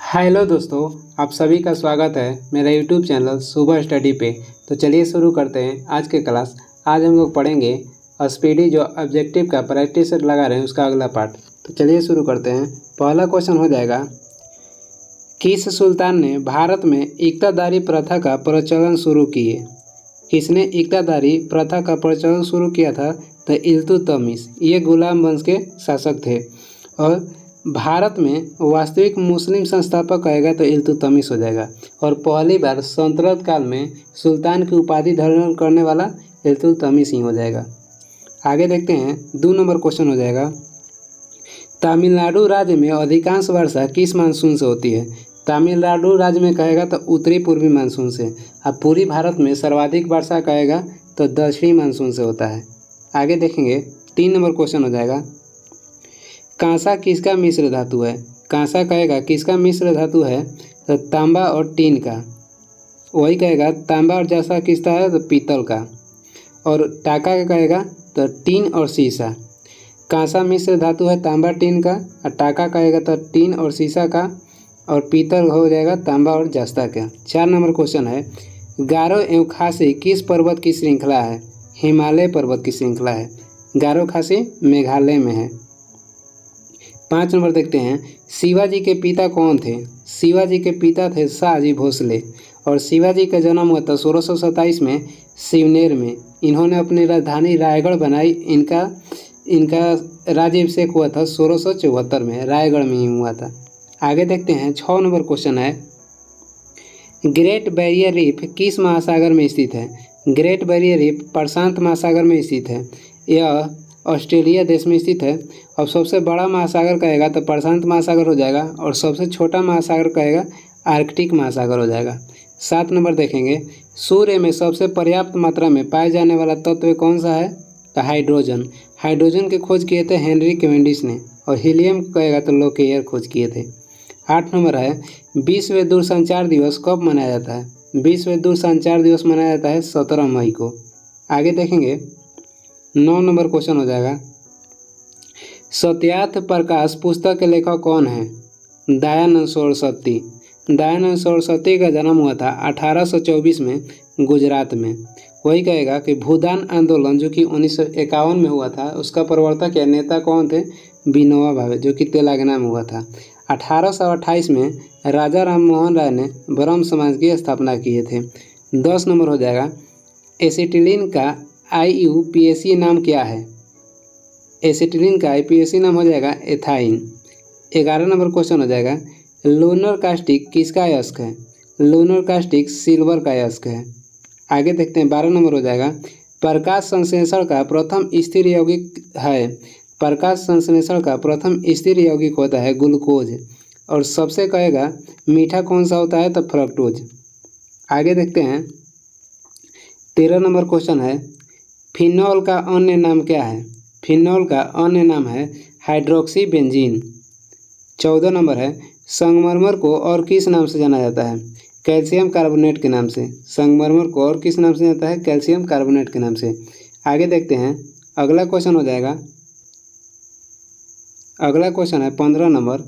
Hello दोस्तों, आप सभी का स्वागत है मेरा यूट्यूब चैनल सुबह स्टडी पे। तो चलिए शुरू करते हैं आज के क्लास। आज हम लोग पढ़ेंगे स्पीडी जो ऑब्जेक्टिव का प्रैक्टिस लगा रहे हैं उसका अगला पार्ट। तो चलिए शुरू करते हैं। पहला क्वेश्चन हो जाएगा, किस सुल्तान ने भारत में इक्तादारी प्रथा का प्रचलन शुरू किए? किसने इक्तादारी प्रथा का प्रचलन शुरू किया था? तो इल्तुतमिश। ये गुलाम वंश के शासक थे और भारत में वास्तविक मुस्लिम संस्थापक कहेगा तो इल्तुतमिश हो जाएगा। और पहली बार सल्तनत काल में सुल्तान की उपाधि धारण करने वाला इल्तुतमिश ही हो जाएगा। आगे देखते हैं, 2 नंबर क्वेश्चन हो जाएगा, तमिलनाडु राज्य में अधिकांश वर्षा किस मानसून से होती है? तमिलनाडु राज्य में कहेगा तो उत्तरी पूर्वी मानसून से। अब पूरी भारत में सर्वाधिक वर्षा कहेगा तो दक्षिणी मानसून से होता है। आगे देखेंगे, 3 नंबर क्वेश्चन हो जाएगा, कांसा किसका मिश्र धातु है? कांसा कहेगा किसका मिश्र धातु है? तो तांबा और टीन का। वही कहेगा तांबा और जसा किसका है? तो पीतल का। और टाका का कहेगा तो टीन और सीसा। कांसा मिश्र धातु है तांबा टीन का, और टाका कहेगा तो टीन और सीसा का, और पीतल हो जाएगा तांबा और जस्ता का। 4 नंबर क्वेश्चन है, गारो एवं खासी किस पर्वत की श्रृंखला है? हिमालय पर्वत की श्रृंखला है। गारो खासी मेघालय में है। 5 नंबर देखते हैं, शिवाजी के पिता कौन थे? शिवाजी के पिता थे शाहजी भोसले। और शिवाजी का जन्म हुआ था 1627 में शिवनेर में। इन्होंने अपनी राजधानी रायगढ़ बनाई। इनका राज्याभिषेक हुआ था 1674 में, रायगढ़ में ही हुआ था। आगे देखते हैं, 6 नंबर क्वेश्चन है, ग्रेट बैरियर रीफ किस महासागर में स्थित है? ग्रेट बैरियर रीफ प्रशांत महासागर में स्थित है। यह ऑस्ट्रेलिया देश में स्थित है। और सबसे बड़ा महासागर कहेगा तो प्रशांत महासागर हो जाएगा, और सबसे छोटा महासागर कहेगा आर्कटिक महासागर हो जाएगा। 7 नंबर देखेंगे, सूर्य में सबसे पर्याप्त मात्रा में पाए जाने वाला तत्व कौन सा है? तो हाइड्रोजन। हाइड्रोजन की खोज किए थे हेनरी कैवेंडिश ने। और हीलियम कहेगा तो लोकेयर खोज किए थे। 8 नंबर है, विश्व दूरसंचार दिवस कब मनाया जाता है? विश्व दूरसंचार दिवस मनाया जाता है 17 मई को। आगे देखेंगे, 9 नंबर क्वेश्चन हो जाएगा, सत्यार्थ प्रकाश पुस्तक के लेखक कौन है? दयानंद सरस्वती। दयानंद सरस्वती का जन्म हुआ था 1824 में गुजरात में। वही कहेगा कि भूदान आंदोलन जो कि 1951 में हुआ था उसका प्रवर्तक या नेता कौन थे? विनोबा भावे, जो कि तेलंगाना में हुआ था। 1828 में राजा राम मोहन राय ने ब्रह्म समाज की स्थापना किए थे। 10 नंबर हो जाएगा, एसिटिलीन का IUPAC नाम क्या है? एसिटिलीन का IUPAC नाम हो जाएगा एथाइन। 11 नंबर क्वेश्चन हो जाएगा, लूनर कास्टिक किसका अयस्क है? लूनर कास्टिक सिल्वर का अयस्क है। आगे देखते हैं, 12 नंबर हो जाएगा, प्रकाश संश्लेषण का प्रथम स्थिर यौगिक है। प्रकाश संश्लेषण का प्रथम स्थिर यौगिक होता है ग्लूकोज। और सबसे कहेगा मीठा कौन सा होता है? तो फ्रक्टोज। आगे देखते हैं, 13 नंबर क्वेश्चन है, फिनॉल का अन्य नाम क्या है? फिनॉल का अन्य नाम है हाइड्रोक्सी बेंजीन। 14 नंबर है, संगमरमर को और किस नाम से जाना जाता है? कैल्शियम कार्बोनेट के नाम से। संगमरमर को और किस नाम से जाना जाता है? कैल्शियम कार्बोनेट के नाम से। आगे देखते हैं, अगला क्वेश्चन हो जाएगा, अगला क्वेश्चन है 15 नंबर,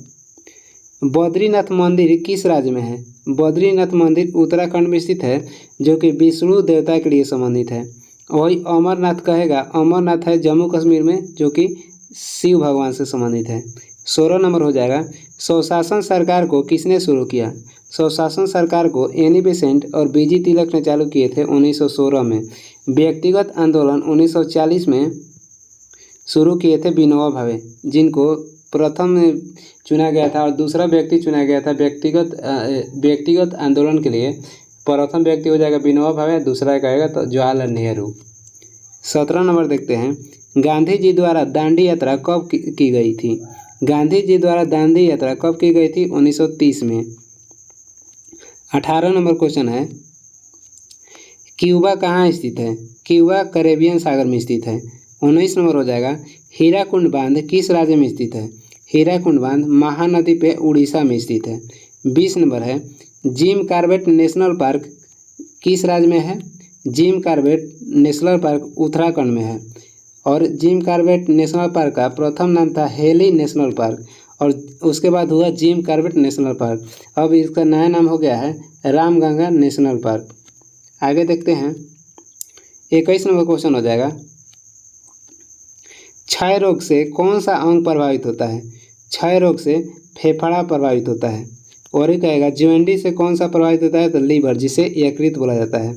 बद्रीनाथ मंदिर किस राज्य में है? बद्रीनाथ मंदिर उत्तराखंड में स्थित है, जो कि विष्णु देवता के लिए संबंधित है। वही अमरनाथ कहेगा, अमरनाथ है जम्मू कश्मीर में, जो कि शिव भगवान से संबंधित है। 16 नंबर हो जाएगा, स्वशासन सरकार को किसने शुरू किया? स्वशासन सरकार को एनी बेसेंट और बीजी तिलक ने चालू किए थे 1916 में। व्यक्तिगत आंदोलन 1940 में शुरू किए थे विनोबा भावे, जिनको प्रथम चुना गया था और दूसरा व्यक्ति चुना गया था व्यक्तिगत आंदोलन के लिए। प्रथम व्यक्ति हो जाएगा विनोबा भावे, दूसरा कहेगा तो जवाहरलाल नेहरू। 17 नंबर देखते हैं, गांधी जी द्वारा दांडी यात्रा कब की गई थी? गांधी जी द्वारा दांडी यात्रा कब की गई थी? 1930 में। 18 नंबर क्वेश्चन है, क्यूबा कहाँ स्थित है? क्यूबा कैरेबियन सागर में स्थित है। 19 नंबर हो जाएगा, हीराकुंड बांध किस राज्य में स्थित है? हीराकुंड बांध महानदी पे उड़ीसा में स्थित है। 20 नंबर है, जिम कॉर्बेट नेशनल पार्क किस राज्य में है? Jim Corbett national park Uttarakhand में है। और जिम कॉर्बेट नेशनल पार्क का प्रथम नाम था हेली नेशनल पार्क। और उसके बाद हुआ जिम कॉर्बेट नेशनल पार्क। अब इसका नया नाम हो गया है रामगंगा नेशनल पार्क। आगे देखते हैं 21 नंबर क्वेश्चन हो जाएगा, क्षय रोग से कौन सा अंग प्रभावित होता है? क्षय रोग से फेफड़ा प्रभावित होता है। और ये कहेगा ज्वेंडिस से कौन सा प्रभावित होता है? तो लीवर, जिसे यकृत बोला जाता है।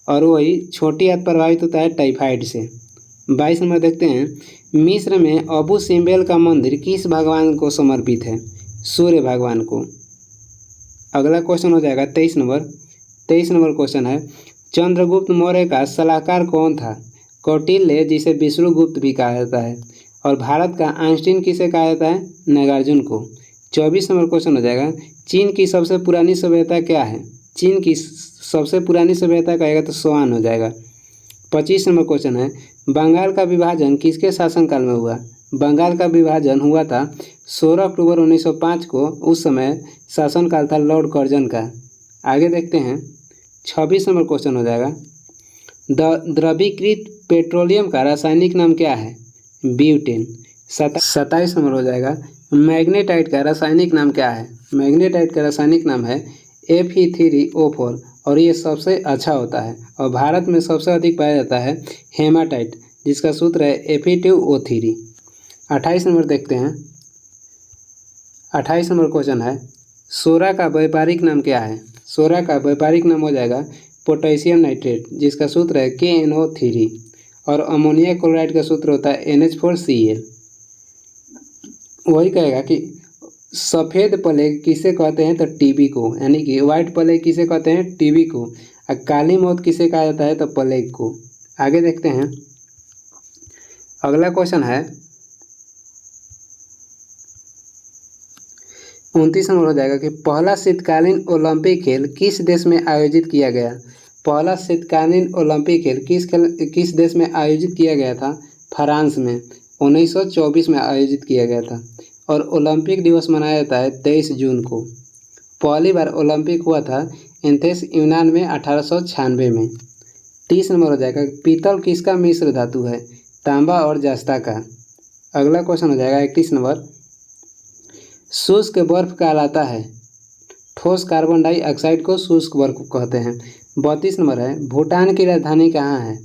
और वही छोटी आंत प्रभावित होता है टाइफाइड से। 22 नंबर देखते हैं, मिस्र में अबू सिम्बेल का मंदिर किस भगवान को समर्पित है? सूर्य भगवान को। अगला क्वेश्चन हो जाएगा 23 नंबर। 23 नंबर क्वेश्चन है, चंद्रगुप्त मौर्य का सलाहकार कौन था? कौटिल्य, जिसे विष्णुगुप्त भी कहा जाता है। और भारत का आइंस्टीन किसे कहा जाता है? नागार्जुन को। 24 नंबर क्वेश्चन हो जाएगा, चीन की सबसे पुरानी सभ्यता क्या है? चीन की सबसे पुरानी सभ्यता कहेगा तो स्वान हो जाएगा। 25 नंबर क्वेश्चन है, बंगाल का विभाजन किसके शासनकाल में हुआ? बंगाल का विभाजन हुआ था 16 अक्टूबर 1905 को। उस समय शासनकाल था लॉर्ड कर्जन का। आगे देखते हैं 26 नंबर क्वेश्चन हो जाएगा, द्रवीकृत पेट्रोलियम का रासायनिक नाम क्या है? ब्यूटेन। 27 नंबर हो जाएगा, मैग्नेटाइट का रासायनिक नाम क्या है? मैग्नेटाइट का रासायनिक नाम है Fe3O4 और ये सबसे अच्छा होता है। और भारत में सबसे अधिक पाया जाता है हेमाटाइट, जिसका सूत्र है Fe2O3। 28 नंबर देखते हैं। 28 नंबर क्वेश्चन है, सोरा का व्यापारिक नाम क्या है? सोरा का व्यापारिक नाम हो जाएगा पोटेशियम नाइट्रेट, जिसका सूत्र है KNO3। और अमोनिया क्लोराइड का सूत्र होता है NH4Cl। वही कहेगा कि सफ़ेद प्लेग किसे कहते हैं? तो टीबी को, यानी कि व्हाइट प्लेग किसे कहते हैं? टीबी को। और काली मौत किसे कहा जाता है? तो प्लेग को। आगे देखते हैं, अगला क्वेश्चन है 29 नंबर हो जाएगा कि पहला शीतकालीन ओलंपिक खेल किस देश में आयोजित किया गया? पहला शीतकालीन ओलंपिक खेल किस देश में आयोजित किया गया था? फ्रांस में 1924 में आयोजित किया गया था। और ओलंपिक दिवस मनाया जाता है 23 जून को। पहली बार ओलंपिक हुआ था एथेंस यूनान में 1896 में। 30 नंबर हो जाएगा, पीतल किसका मिश्र धातु है? तांबा और जस्ता का। अगला क्वेश्चन हो जाएगा 31 नंबर, शुष्क बर्फ कहलाता है? ठोस कार्बन डाइऑक्साइड को शुष्क बर्फ कहते हैं। 32 नंबर है, भूटान की राजधानी कहाँ है?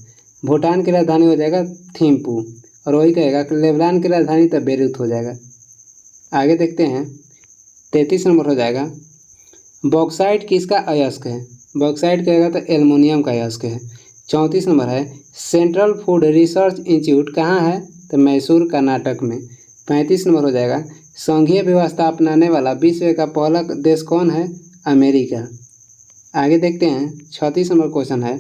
भूटान की राजधानी हो जाएगा थिम्पू। और वही कहेगा कि लेबनान की राजधानी तो बेरूत हो जाएगा। आगे देखते हैं 33 नंबर हो जाएगा, बॉक्साइट किसका अयस्क है? बॉक्साइट कहेगा तो एल्युमिनियम का अयस्क है। 34 नंबर है, सेंट्रल फूड रिसर्च इंस्टीट्यूट कहाँ है? तो मैसूर कर्नाटक में। 35 नंबर हो जाएगा, संघीय व्यवस्था अपनाने वाला विश्व का पहला देश कौन है? अमेरिका। आगे देखते हैं 36 नंबर क्वेश्चन है,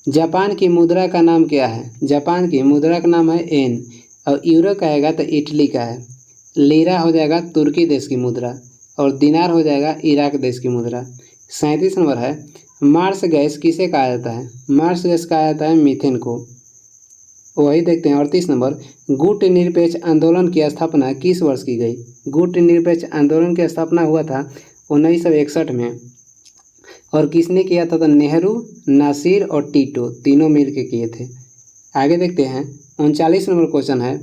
जापान की मुद्रा का नाम क्या है? जापान की मुद्रा का नाम है येन। और यूरो कहेगा तो इटली का है। लीरा हो जाएगा तुर्की देश की मुद्रा। और दिनार हो जाएगा इराक देश की मुद्रा। 37 नंबर है, मार्स गैस किसे कहा जाता है? मार्स गैस कहा जाता है मीथेन को। वही देखते हैं 38 नंबर, गुट निरपेक्ष आंदोलन की स्थापना किस वर्ष की गई? गुट निरपेक्ष आंदोलन की स्थापना हुआ था 1961 में। और किसने किया था? तो नेहरू, नासिर और टीटो तीनों मिल के किए थे। आगे देखते हैं 39 नंबर क्वेश्चन है,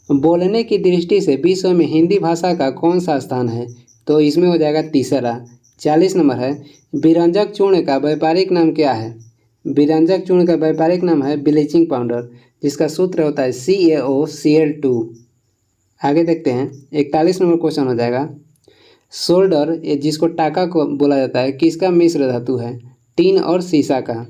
बोलने की दृष्टि से विश्व में हिंदी भाषा का कौन सा स्थान है? तो इसमें हो जाएगा तीसरा। 40 नंबर है, विरंजक चूर्ण का व्यापारिक नाम क्या है? विरंजक चूर्ण का व्यापारिक नाम है ब्लीचिंग पाउडर, जिसका सूत्र होता है CaOCl2। आगे देखते हैं 41 नंबर क्वेश्चन हो जाएगा, सोल्डर जिसको टाका को बोला जाता है किसका मिश्र धातु है? टीन और सीसा का।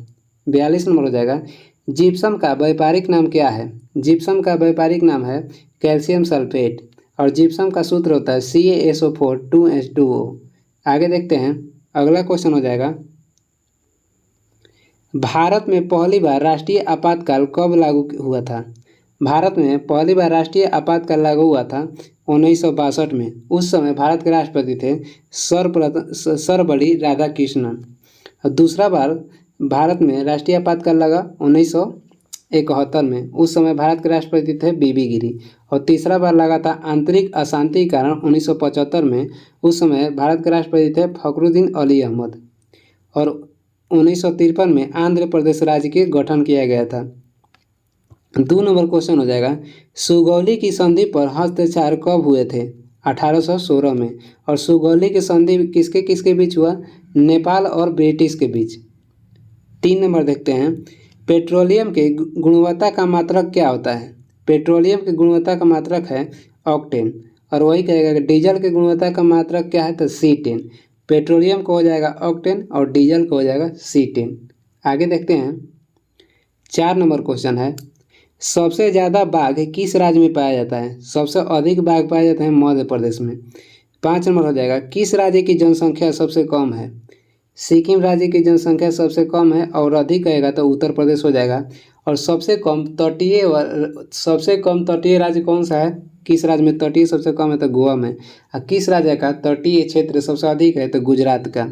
42 नंबर हो जाएगा, जिप्सम का व्यापारिक नाम क्या है? जिप्सम का व्यापारिक नाम है कैल्शियम सल्फेट। और जिप्सम का सूत्र होता है CaSO4 2H2O। आगे देखते हैं, अगला क्वेश्चन हो जाएगा, भारत में पहली बार राष्ट्रीय आपातकाल कब लागू हुआ था? भारत में पहली बार राष्ट्रीय आपातकाल लागू हुआ था 1962 में। उस समय भारत के राष्ट्रपति थे सर्वपल्ली राधाकृष्णन। और दूसरा बार भारत में राष्ट्रीय आपातकाल लगा 1971 में। उस समय भारत के राष्ट्रपति थे बीबी गिरी। और तीसरा बार लगा था आंतरिक अशांति के कारण 1975 में। उस समय भारत के राष्ट्रपति थे फखरुद्दीन अली अहमद। और 1953 में आंध्र प्रदेश राज्य के गठन किया गया था। 2 नंबर क्वेश्चन हो जाएगा, सुगौली की संधि पर हस्ताक्षर कब हुए थे? 1816 में। और सुगौली की संधि किसके किसके बीच हुआ? नेपाल और ब्रिटिश के बीच। 3 नंबर देखते हैं, पेट्रोलियम के गुणवत्ता का मात्रक क्या होता है? पेट्रोलियम की गुणवत्ता का मात्रक है ऑक्टेन। और वही कहेगा कि डीजल की गुणवत्ता का मात्रक क्या है? तो C10। पेट्रोलियम को हो जाएगा ऑक्टेन और डीजल को हो जाएगा C10। आगे देखते हैं, 4 नंबर क्वेश्चन है, सबसे ज़्यादा बाघ किस राज्य में पाया जाता है? सबसे अधिक बाघ पाया जाता है मध्य प्रदेश में। 5 नंबर हो जाएगा, किस राज्य की जनसंख्या सबसे कम है? सिक्किम राज्य की जनसंख्या सबसे कम है और अधिक कहेगा तो उत्तर प्रदेश हो जाएगा। और सबसे कम तटीय राज्य कौन सा है? किस राज्य में तटीय सबसे कम है? तो गोवा में। और किस राज्य का तटीय क्षेत्र सबसे अधिक है? तो गुजरात का।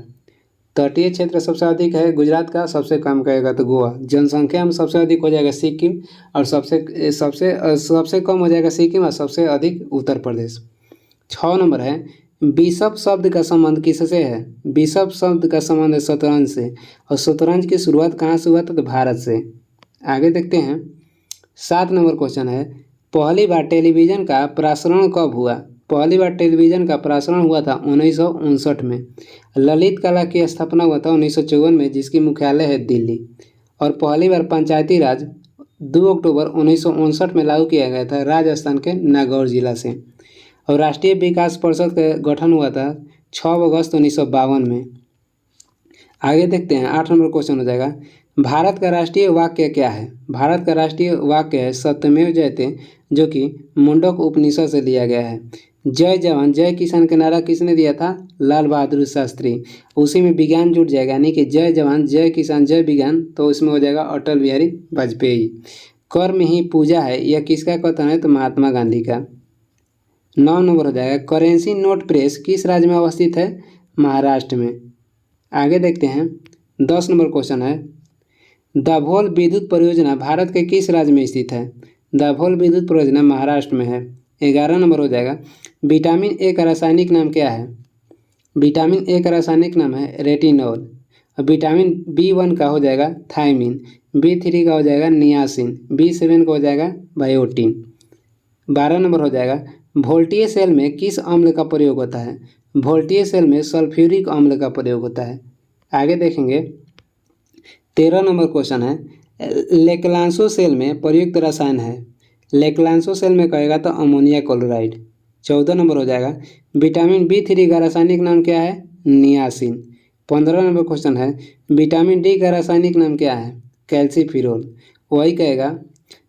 तटीय क्षेत्र सबसे अधिक है गुजरात का, सबसे कम कहेगा तो गोवा। जनसंख्या में सबसे अधिक हो जाएगा सिक्किम और सबसे कम हो जाएगा सिक्किम और सबसे अधिक उत्तर प्रदेश। 6 नंबर है, बिशप शब्द का संबंध किससे है? बिशप शब्द का संबंध है शतरंज से। और शतरंज की शुरुआत कहाँ से हुआ था? तो भारत से। आगे देखते हैं, 7 नंबर क्वेश्चन है, पहली बार टेलीविज़न का प्रसारण कब हुआ? पहली बार टेलीविज़न का प्रसारण हुआ था 1959 में। ललित कला की स्थापना हुआ था 1954 में, जिसकी मुख्यालय है दिल्ली। और पहली बार पंचायती राज 2 अक्टूबर 1959 में लागू किया गया था राजस्थान के नागौर जिला से। और राष्ट्रीय विकास परिषद का गठन हुआ था 6 अगस्त 1952 में। आगे देखते हैं, 8 नंबर क्वेश्चन हो जाएगा, भारत का राष्ट्रीय वाक्य क्या है? भारत का राष्ट्रीय वाक्य है सत्यमेव जयते, जो कि मुंडक उपनिषद से लिया गया है। जय जवान जय किसान का नारा किसने दिया था? लाल बहादुर शास्त्री। उसी में विज्ञान जुड़ जाएगा, यानी कि जय जवान जय किसान जय विज्ञान, तो इसमें हो जाएगा अटल बिहारी वाजपेयी। कर्म ही पूजा है, यह किसका कथन है? तो महात्मा गांधी का। 9 नंबर हो जाएगा, करेंसी नोट प्रेस किस राज्य में अवस्थित है? महाराष्ट्र में। आगे देखते हैं, 10 नंबर क्वेश्चन है, दाभोल विद्युत परियोजना भारत के किस राज्य में स्थित है? दाभोल विद्युत परियोजना महाराष्ट्र में है। 11 नंबर हो जाएगा, विटामिन ए का रासायनिक नाम क्या है? विटामिन ए का रासायनिक नाम है रेटिनॉल। और विटामिन B1 का हो जाएगा थायमिन, B3 का हो जाएगा नियासिन, B7 का हो जाएगा बायोटिन। 12 नंबर हो जाएगा, वोल्टीय सेल में किस अम्ल का प्रयोग होता है? वोल्टीय सेल में सल्फ्यूरिक अम्ल का प्रयोग होता है। आगे देखेंगे, 13 नंबर क्वेश्चन है, लेक्लांसो सेल में प्रयुक्त रसायन है? लेक्लांसो सेल में कहेगा तो अमोनिया क्लोराइड। 14 नंबर हो जाएगा, विटामिन B3 का रासायनिक नाम क्या है? नियासिन। 15 नंबर क्वेश्चन है, विटामिन डी का रासायनिक नाम क्या है? कैल्सीफिरोल। वही कहेगा,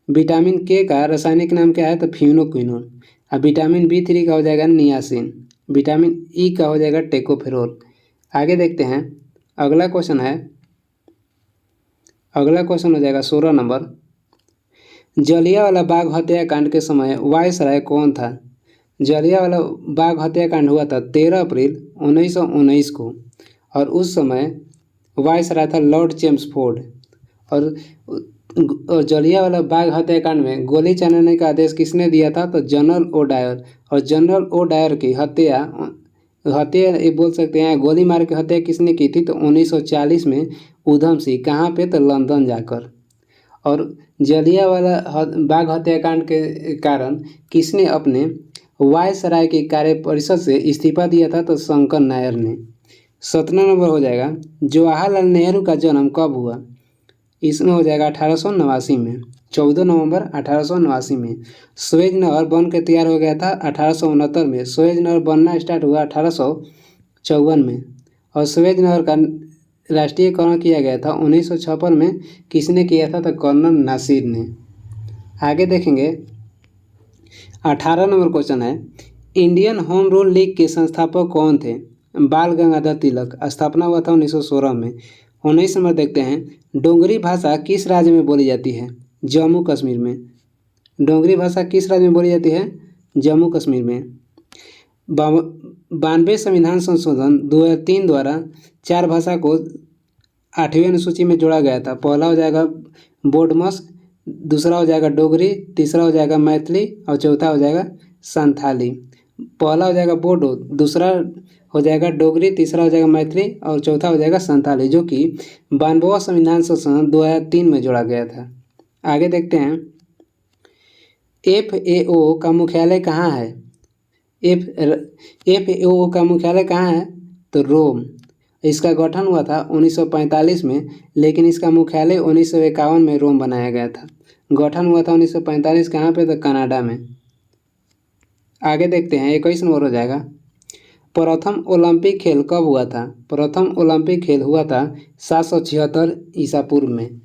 विटामिन के का रासायनिक नाम क्या है? तो फ्यूनोक्विनोन। अब विटामिन B3 का हो जाएगा नियासिन। विटामिन ई का हो जाएगा टेकोफेरोल। आगे देखते हैं, अगला क्वेश्चन हो जाएगा 16 नंबर, जलियांवाला बाग हत्याकांड के समय वायसराय कौन था? जलियांवाला बाग हत्याकांड हुआ था 13 अप्रैल 1919 को। और उस समय वायसराय था लॉर्ड चेम्सफोर्ड। और जलियांवाला बाग हत्याकांड में गोली चलाने का आदेश किसने दिया था? तो जनरल ओडायर। और जनरल ओडायर की हत्या ये बोल सकते हैं, गोली मार के हत्या किसने की थी? तो 1940 में उधम सिंह। कहाँ पे? तो लंदन जाकर। और जलियांवाला बाग हत्याकांड के कारण किसने अपने वायसराय की कार्य परिषद से इस्तीफा दिया था? तो शंकर नायर ने। 17 नंबर हो जाएगा, जवाहरलाल नेहरू का जन्म कब हुआ? इसमें हो जाएगा 1889 में, 14 नवंबर 1889 में। सुएज नहर बन के तैयार हो गया था 1869 में। सुएज नहर बनना स्टार्ट हुआ 1854 में। और सुएज नहर का राष्ट्रीयकरण किया गया था 1956 में। किसने किया था? तो कर्नल नासिर ने। आगे देखेंगे, 18 नंबर क्वेश्चन है, इंडियन होम रूल लीग के संस्थापक कौन थे? बाल गंगाधर तिलक। स्थापना हुआ था 1916 में। 19 नंबर देखते हैं, डोगरी भाषा किस राज्य में बोली जाती है? जम्मू कश्मीर में। डोगरी भाषा किस राज्य में बोली जाती है? जम्मू कश्मीर में। 92वें संविधान संशोधन 2003 द्वारा 4 भाषा को 8वीं अनुसूची में जोड़ा गया था। पहला हो जाएगा बोडमस, दूसरा हो जाएगा डोगरी, तीसरा हो जाएगा मैथिली और चौथा हो जाएगा संथाली। पहला हो जाएगा बोडो, दूसरा हो जाएगा डोगरी, तीसरा हो जाएगा मैथिली और चौथा हो जाएगा संथाली, जो कि 92वां संविधान संशोधन 2003 में जोड़ा गया था। आगे देखते हैं, FAO का मुख्यालय कहाँ है? FAO का मुख्यालय कहाँ है? तो रोम। इसका गठन हुआ था 1945 में, लेकिन इसका मुख्यालय 1951 में रोम बनाया गया था। गठन हुआ था 1945 कहाँ पे? तो कनाडा में। आगे देखते हैं, 21 नंबर हो जाएगा। प्रथम ओलंपिक खेल कब हुआ था? प्रथम ओलंपिक खेल हुआ था 776 ईसा पूर्व में।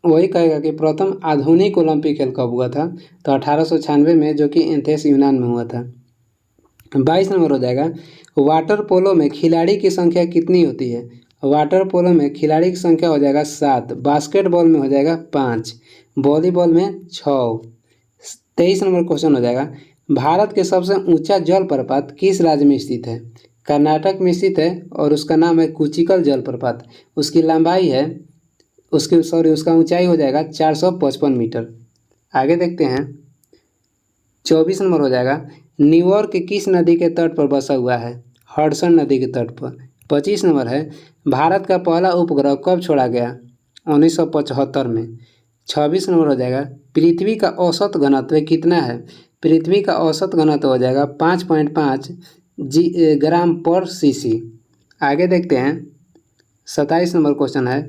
वही कहेगा कि प्रथम आधुनिक ओलंपिक खेल कब हुआ था? तो 1896 में, जो कि एथेंस यूनान में हुआ था। 22 नंबर हो जाएगा। वाटर पोलो में खिलाड़ी की संख्या कितनी होती है? वाटर पोलो में खिलाड़ी की संख्या हो जाएगा 7, बास्केटबॉल में हो जाएगा 5, वॉलीबॉल में 6। 23 नंबर क्वेश्चन हो जाएगा। भारत के सबसे ऊंचा जलप्रपात किस राज्य में स्थित है? कर्नाटक में स्थित है और उसका नाम है कुचिकल जलप्रपात। उसकी लंबाई है उसका ऊंचाई हो जाएगा 455 मीटर। आगे देखते हैं, 24 नंबर हो जाएगा। न्यूयॉर्क किस नदी के तट पर बसा हुआ है? हडसन नदी के तट पर। 25 नंबर है। भारत का पहला उपग्रह कब छोड़ा गया? 1975 में। 26 नंबर हो जाएगा। पृथ्वी का औसत घनत्व कितना है? पृथ्वी का औसत घनत्व हो जाएगा 5.5 ग्राम पर सीसी। आगे देखते हैं, 27 नंबर क्वेश्चन है।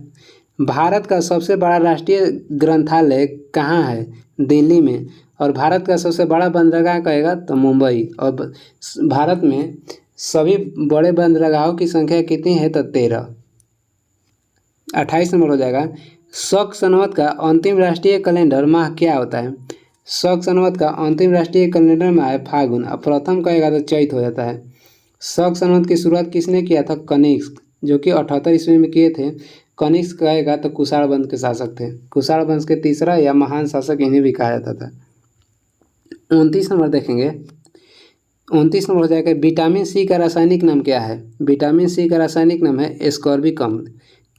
भारत का सबसे बड़ा राष्ट्रीय ग्रंथालय कहाँ है? दिल्ली में। और भारत का सबसे बड़ा बंदरगाह कहेगा तो मुंबई। और भारत में सभी बड़े बंदरगाहों की संख्या कितनी है? तो 13। 28 नंबर हो जाएगा। शक संवत का अंतिम राष्ट्रीय कैलेंडर माह क्या होता है? शक संवत का अंतिम राष्ट्रीय कैलेंडर माह है फागुन। अब प्रथम कहेगा तो चैत हो जाता है। शक संवत की शुरुआत किसने किया था? कनिष्क, जो कि 78 ईस्वी में किए थे। कनिष्क कहेगा तो कुषाण वंश के शासक थे। कुषाण वंश के तीसरा या महान शासक इन्हें भी कहा जाता था। 29 नंबर देखेंगे। 29 नंबर हो जाएगा। विटामिन सी का रासायनिक नाम क्या है? विटामिन सी का रासायनिक नाम है एस्कॉर्बिक अम्ल।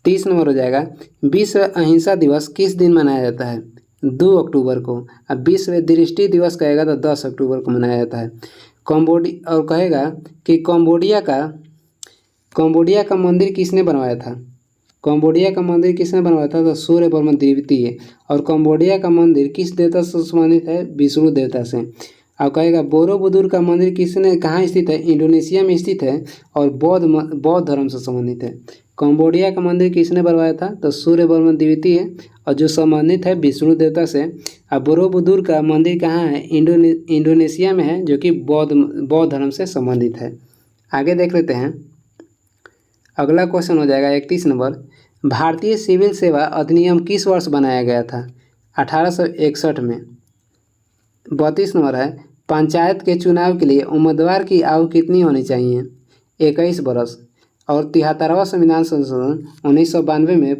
30 नंबर हो जाएगा। विश्व अहिंसा दिवस किस दिन मनाया जाता है? 2 अक्टूबर को। अब विश्व दृष्टि दिवस कहेगा तो 10 अक्टूबर को मनाया जाता है। और कहेगा कि कंबोडिया का मंदिर किसने बनवाया था? कंबोडिया का मंदिर किसने बनवाया था? तो सूर्यवर्मन द्वितीय। और कंबोडिया का मंदिर किस देवता से संबंधित है? विष्णु देवता से। अब कहेगा बोरोबुदुर का मंदिर कहाँ स्थित है? इंडोनेशिया में स्थित है और बौद्ध धर्म से संबंधित है। कंबोडिया का मंदिर किसने बनवाया था? तो सूर्यवर्मन द्वितीय, और जो संबंधित है विष्णु देवता से। अब बोरोबुदुर का मंदिर कहाँ है? इंडोनेशिया में है, जो कि बौद्ध धर्म से संबंधित है। आगे देख लेते हैं, अगला क्वेश्चन हो जाएगा 31 नंबर। भारतीय सिविल सेवा अधिनियम किस वर्ष बनाया गया था? 1861 में। 32 नंबर है। पंचायत के चुनाव के लिए उम्मीदवार की आयु कितनी होनी चाहिए? 21 वर्ष। और 73वां संविधान संशोधन 1992 में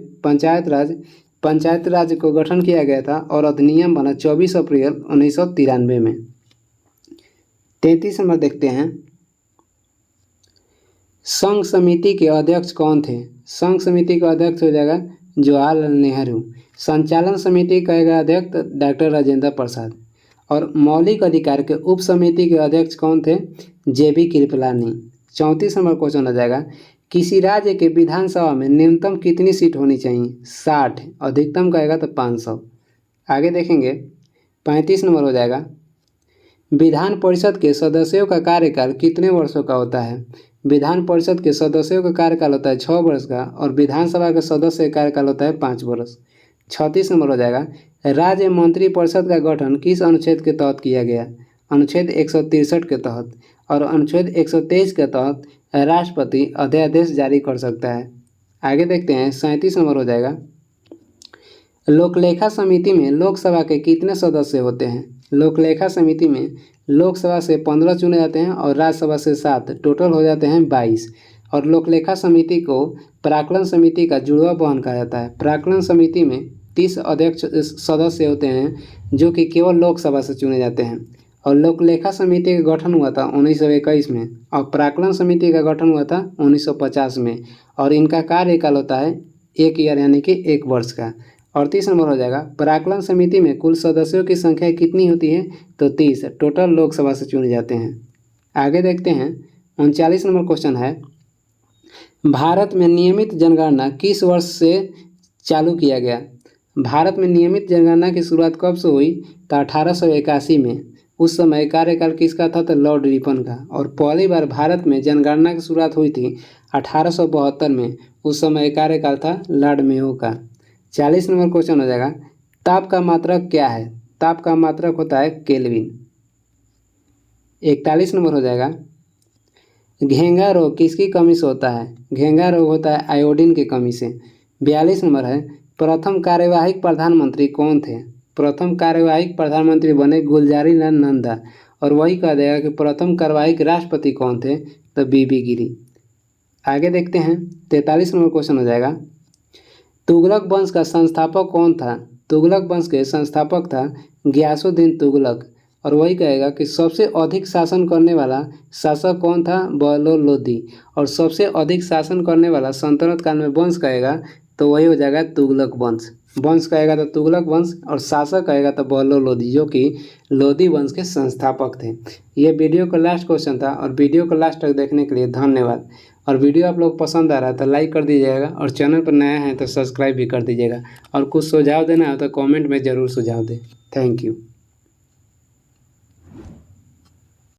पंचायत राज को गठन किया गया था और अधिनियम बना 24 अप्रैल 1993 में। 33 नंबर देखते हैं। संघ समिति के अध्यक्ष कौन थे? संघ समिति का अध्यक्ष हो जाएगा जवाहरलाल नेहरू। संचालन समिति का अध्यक्ष डॉक्टर राजेंद्र प्रसाद। और मौलिक अधिकार के उप समिति के अध्यक्ष कौन थे? JB कृपलानी। 34 नंबर क्वेश्चन हो जाएगा। किसी राज्य के विधानसभा में न्यूनतम कितनी सीट होनी चाहिए? 60। अधिकतम कहेगा तो 500। आगे देखेंगे, 35 नंबर हो जाएगा। विधान परिषद के सदस्यों का कार्यकाल कितने वर्षों का होता है? विधान परिषद के सदस्यों का कार्यकाल होता है 6 वर्ष का और विधानसभा के सदस्य का कार्यकाल होता है 5 वर्ष। 36 नंबर हो जाएगा। राज्य मंत्री परिषद का गठन किस अनुच्छेद के तहत किया गया? अनुच्छेद 163 के तहत। और अनुच्छेद 123 के तहत राष्ट्रपति अध्यादेश जारी कर सकता है। आगे देखते हैं, 37 नंबर हो जाएगा। लोकलेखा समिति में लोकसभा के कितने सदस्य होते हैं? लोकलेखा समिति में लोकसभा से 15 चुने जाते हैं और राज्यसभा से 7, टोटल हो जाते हैं 22। और लोकलेखा समिति को प्राक्कलन समिति का जुड़वा बहन कहा जाता है। प्राक्कलन समिति में 30 अध्यक्ष सदस्य होते हैं जो कि केवल लोकसभा से चुने जाते हैं। और लोकलेखा समिति का गठन हुआ था 1921 में और प्राक्कलन समिति का गठन हुआ था 1950 में। और इनका कार्यकाल होता है 1 ईयर यानी कि 1 वर्ष का। 38 नंबर हो जाएगा। प्राक्कलन समिति में कुल सदस्यों की संख्या कितनी होती है? तो 30, टोटल लोकसभा से चुने जाते हैं। आगे देखते हैं, 39 नंबर क्वेश्चन है। भारत में नियमित जनगणना किस वर्ष से चालू किया गया? भारत में नियमित जनगणना की शुरुआत कब से हुई? तो 1881 में। उस समय कार्यकाल किसका था? तो लॉर्ड रिपन का। और पहली बार भारत में जनगणना की शुरुआत हुई थी 1872 में, उस समय कार्यकाल था लॉर्ड मेयो का। 40 नंबर क्वेश्चन हो जाएगा, ताप का मात्रक क्या है? ताप का मात्रक होता है केल्विन। 41 नंबर हो जाएगा, घेंघा रोग किसकी कमी से होता है? घेंघा रोग होता है आयोडीन की कमी से। 42 नंबर है, प्रथम कार्यवाहक प्रधानमंत्री कौन थे? प्रथम कार्यवाहक प्रधानमंत्री बने गुलजारीलाल नंदा। और वही कह देगा कि प्रथम कार्यवाहक राष्ट्रपति कौन थे? तो बीबी गिरी। आगे देखते हैं, 43 नंबर क्वेश्चन हो जाएगा, तुगलक वंश का संस्थापक कौन था? तुगलक वंश के संस्थापक था गियासुद्दीन तुगलक। और वही कहेगा कि सबसे अधिक शासन करने वाला शासक कौन था? बहलोल लोदी। और सबसे अधिक शासन करने वाला सल्तनत काल में वंश कहेगा तो वही हो जाएगा तुगलक वंश। वंश कहेगा तो तुगलक वंश और शासक कहेगा तो बहलोल लोदी, जो कि लोदी वंश के संस्थापक थे। ये वीडियो का लास्ट क्वेश्चन था और वीडियो को लास्ट तक देखने के लिए धन्यवाद। और वीडियो आप लोग पसंद आ रहा है तो लाइक कर दीजिएगा और चैनल पर नया है तो सब्सक्राइब भी कर दीजिएगा। और कुछ सुझाव देना है तो कमेंट में ज़रूर सुझाव दें। Thank you.